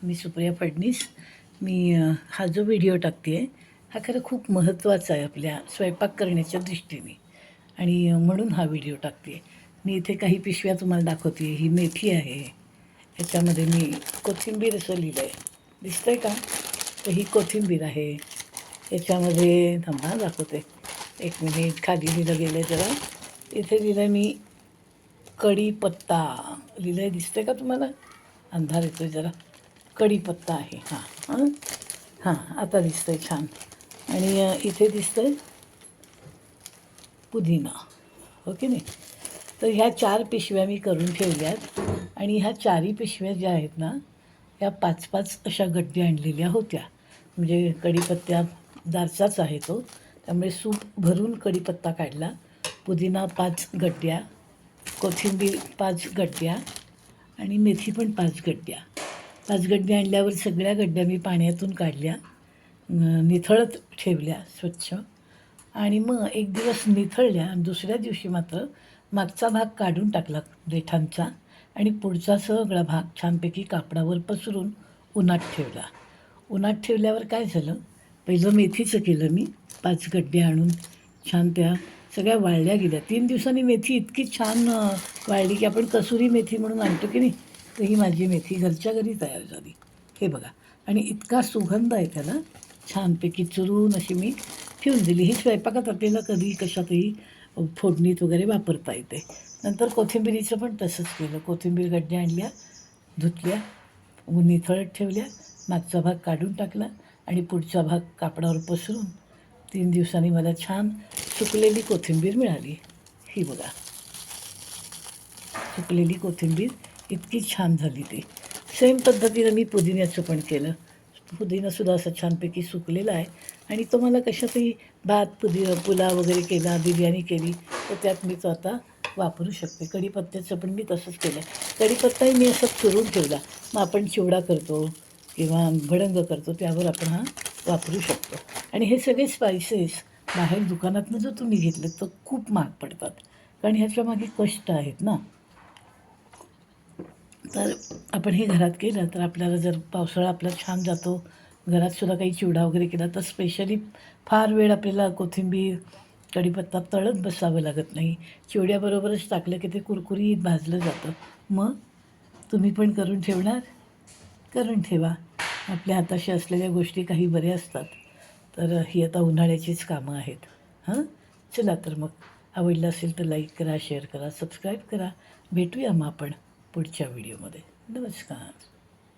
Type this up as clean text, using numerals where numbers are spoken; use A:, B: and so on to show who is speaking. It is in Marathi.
A: मी सुप्रिया फडणीस. हा जो व्हिडिओ टाकते आहे हा खरं खूप महत्त्वाचा आहे आपल्या स्वयंपाक करण्याच्या दृष्टीने आणि म्हणून हा व्हिडिओ टाकते आहे. मी इथे काही पिशव्या तुम्हाला दाखवते. ही मेथी आहे, ह्याच्यामध्ये मी कोथिंबीर असं लिहिलं आहे, दिसतं आहे का? तर ही कोथिंबीर आहे. याच्यामध्ये थांबा दाखवते, एक मिनिट. खाली लिहिलं गेलं आहे जरा, इथे लिहिलं आहे मी कढीपत्ता लिहिलं आहे, दिसतं का तुम्हाला? अंधार येतो जरा. कढीपत्ता आहे, हां हां आता दिसतं आहे छान. आणि इथे दिसतं आहे पुदिना, हो की नाही? तर ह्या 4 पिशव्या मी करून ठेवल्यात आणि ह्या 4ही पिशव्या ज्या आहेत ना, ह्या 5-5 अशा गड्ड्या आणलेल्या होत्या. म्हणजे कढीपत्त्या दारचाच आहे तो, त्यामुळे सूप भरून कढीपत्ता काढला. पुदिना 5 गड्ड्या, कोथिंबीर 5 गड्ड्या आणि मेथी पण 5 गड्ड्या. 5 गड्ड्या आणल्यावर सगळ्या गड्ड्या मी पाण्यातून काढल्या, निथळत ठेवल्या स्वच्छ. आणि मग एक दिवस निथळल्या आणि दुसऱ्या दिवशी मात्र मागचा भाग काढून टाकला देठांचा आणि पुढचा सगळा भाग छानपैकी कापडावर पसरून उन्हात ठेवला. उन्हात ठेवल्यावर काय झालं, पहिलं मेथीचं केलं मी. 5 गड्ड्या आणून छान त्या सगळ्या वाळल्या गेल्या. 3 दिवसांनी मेथी इतकी छान वाळली की आपण कसुरी मेथी म्हणून आणतो की नाही, तर ही माझी मेथी घरच्या घरी तयार झाली. हे बघा, आणि इतका सुगंध आहे त्याला, छानपैकी चुरून अशी मी ठेवून दिली. ही स्वयंपाकात आपल्याला कधी कशातही फोडणीत वगैरे वापरता येते. नंतर कोथिंबिरीचं पण तसंच केलं. कोथिंबीर गड्ड्या आणल्या, धुतल्या, निथळत ठेवल्या, मागचा भाग काढून टाकला आणि पुढचा भाग कापडावर पसरून 3 दिवसांनी मला छान सुकलेली कोथिंबीर मिळाली. ही बघा, सुकलेली कोथिंबीर इतकी छान झाली. ती सेम पद्धतीनं मी पुदिन्याचं पण केलं. पुदिनासुद्धा असं छानपैकी सुकलेला आहे आणि तो मला कशातही भात पुलाव वगैरे केला, बिर्याणी केली तर त्यात मी तो आता वापरू शकते. कढीपत्त्याचं पण मी तसंच केलं. कढीपत्ताही मी असं चुरून ठेवला. मग आपण चिवडा करतो किंवा भडंग करतो त्यावर आपण हा वापरू शकतो. आणि हे सगळे स्पायसेस बाहेर दुकानातनं जर तुम्ही घेतले तर खूप महाग पडतात, कारण ह्याच्यामागे कष्ट आहेत ना. तर आपण हे घरात केलं तर आपल्याला, जर पावसाळा आपला छान जातो, घरात सुद्धा काही चिवडा वगैरे केला तर स्पेशली फार वेळ आपल्याला कोथिंबीर कढीपत्ता तळत बसावं लागत नाही. चिवड्याबरोबरच टाकलं की ते कुरकुरीत भाजलं जातं. मग तुम्ही पण करून ठेवणार, करून ठेवा. आपल्या हाताशी असलेल्या गोष्टी काही बऱ्या असतात. तर ही आता उन्हाळ्याचीच कामं आहेत. चला तर मग आवडलं असेल तर लाईक करा, शेअर करा, सबस्क्राईब करा. भेटूया मग आपण पुढच्या व्हिडिओमध्ये. नमस्कार.